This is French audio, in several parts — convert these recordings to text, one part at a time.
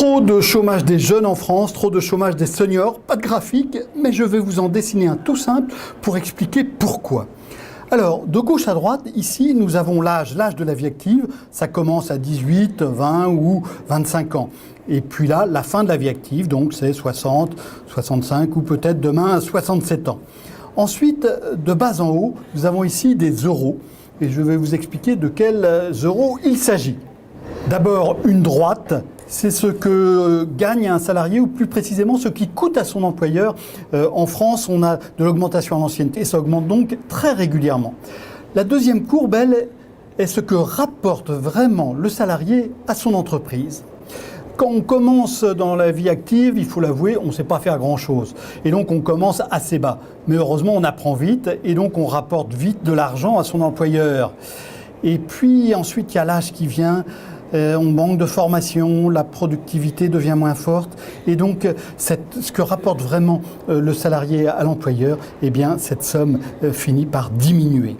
Trop de chômage des jeunes en France, trop de chômage des seniors, pas de graphique, mais je vais vous en dessiner un tout simple pour expliquer pourquoi. Alors, de gauche à droite, ici, nous avons l'âge de la vie active. Ça commence à 18, 20 ou 25 ans. Et puis là, la fin de la vie active, donc c'est 60, 65 ou peut-être demain 67 ans. Ensuite, de bas en haut, nous avons ici des euros. Et je vais vous expliquer de quels euros il s'agit. D'abord, une droite. C'est ce que gagne un salarié, ou plus précisément ce qui coûte à son employeur. En France, on a de l'augmentation en ancienneté, ça augmente donc très régulièrement. La deuxième courbe, elle, est ce que rapporte vraiment le salarié à son entreprise. Quand on commence dans la vie active, il faut l'avouer, on ne sait pas faire grand-chose. Et donc on commence assez bas. Mais heureusement, on apprend vite et donc on rapporte vite de l'argent à son employeur. Et puis ensuite, il y a l'âge qui vient. On manque de formation, la productivité devient moins forte et donc ce que rapporte vraiment le salarié à l'employeur, eh bien cette somme finit par diminuer.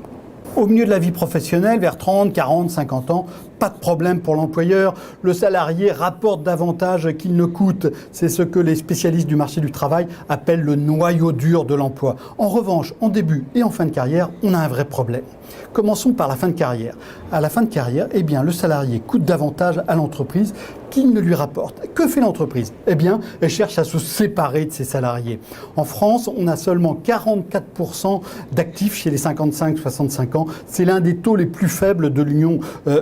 Au milieu de la vie professionnelle, vers 30, 40, 50 ans, pas de problème pour l'employeur. Le salarié rapporte davantage qu'il ne coûte. C'est ce que les spécialistes du marché du travail appellent le noyau dur de l'emploi. En revanche, en début et en fin de carrière, on a un vrai problème. Commençons par la fin de carrière. À la fin de carrière, eh bien, le salarié coûte davantage à l'entreprise qu'il ne lui rapporte. Que fait l'entreprise? Eh bien, elle cherche à se séparer de ses salariés. En France, on a seulement 44% d'actifs chez les 55-65 ans. C'est l'un des taux les plus faibles de l'Union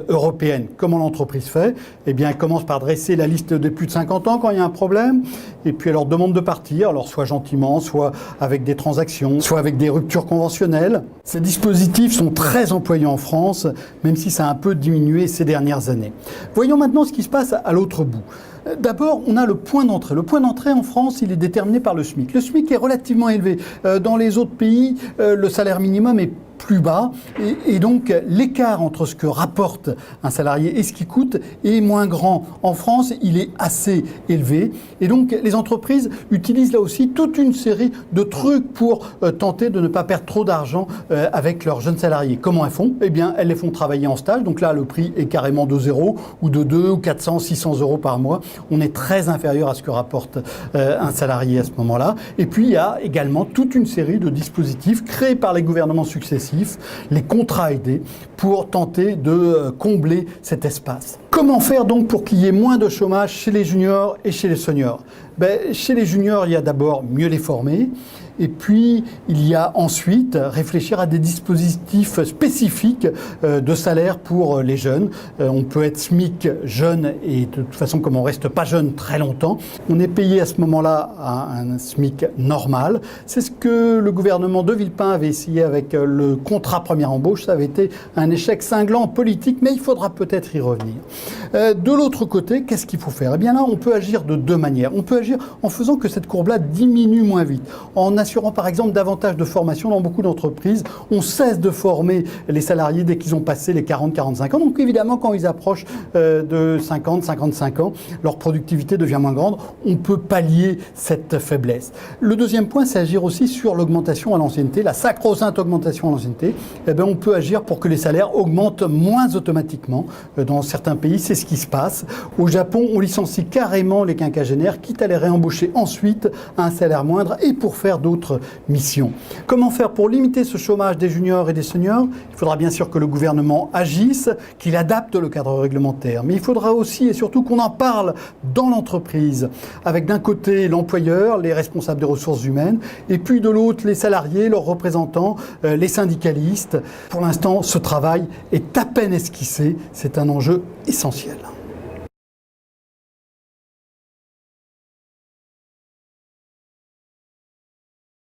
européenne. Comment l'entreprise fait? Eh bien, elle commence par dresser la liste des plus de 50 ans quand il y a un problème, et puis elle leur demande de partir, alors soit gentiment, soit avec des transactions, soit avec des ruptures conventionnelles. Ces dispositifs sont très employés en France, même si ça a un peu diminué ces dernières années. Voyons maintenant ce qui se passe à l'autre bout. D'abord, on a le point d'entrée. Le point d'entrée en France, il est déterminé par le SMIC. Le SMIC est relativement élevé. Dans les autres pays, le salaire minimum est plus bas et donc l'écart entre ce que rapporte un salarié et ce qui coûte est moins grand. En France, il est assez élevé et donc les entreprises utilisent là aussi toute une série de trucs pour tenter de ne pas perdre trop d'argent avec leurs jeunes salariés. Comment elles font? Eh bien, elles les font travailler en stage. Donc là, le prix est carrément de 0 ou de 2 ou 400, 600 euros par mois. On est très inférieur à ce que rapporte un salarié à ce moment-là. Et puis, il y a également toute une série de dispositifs créés par les gouvernements successifs, les contrats aidés, pour tenter de combler cet espace. Comment faire donc pour qu'il y ait moins de chômage chez les juniors et chez les seniors? Chez les juniors, il y a d'abord mieux les former. Et puis, il y a ensuite réfléchir à des dispositifs spécifiques de salaire pour les jeunes. On peut être SMIC jeune et de toute façon, comme on ne reste pas jeune très longtemps, on est payé à ce moment-là à un SMIC normal. C'est ce que le gouvernement de Villepin avait essayé avec le contrat première embauche. Ça avait été un échec cinglant politique, mais il faudra peut-être y revenir. De l'autre côté, qu'est-ce qu'il faut faire? Eh bien là, on peut agir de deux manières. On peut agir en faisant que cette courbe-là diminue moins vite, en assurant par exemple davantage de formation. Dans beaucoup d'entreprises, on cesse de former les salariés dès qu'ils ont passé les 40-45 ans. Donc évidemment, quand ils approchent de 50-55 ans, leur productivité devient moins grande. On peut pallier cette faiblesse. Le deuxième point, c'est agir aussi sur l'augmentation à l'ancienneté, la sacro-sainte augmentation à l'ancienneté. Eh bien, on peut agir pour que les salaires augmentent moins automatiquement. Dans certains pays, c'est ce qui se passe. Au Japon, on licencie carrément les quinquagénaires, quitte à les réembaucher ensuite à un salaire moindre et pour faire d'autres missions. Comment faire pour limiter ce chômage des juniors et des seniors? Il faudra bien sûr que le gouvernement agisse, qu'il adapte le cadre réglementaire, mais il faudra aussi et surtout qu'on en parle dans l'entreprise, avec d'un côté l'employeur, les responsables des ressources humaines, et puis de l'autre les salariés, leurs représentants, les syndicalistes. Pour l'instant, ce travail est à peine esquissé, c'est un enjeu essentiel.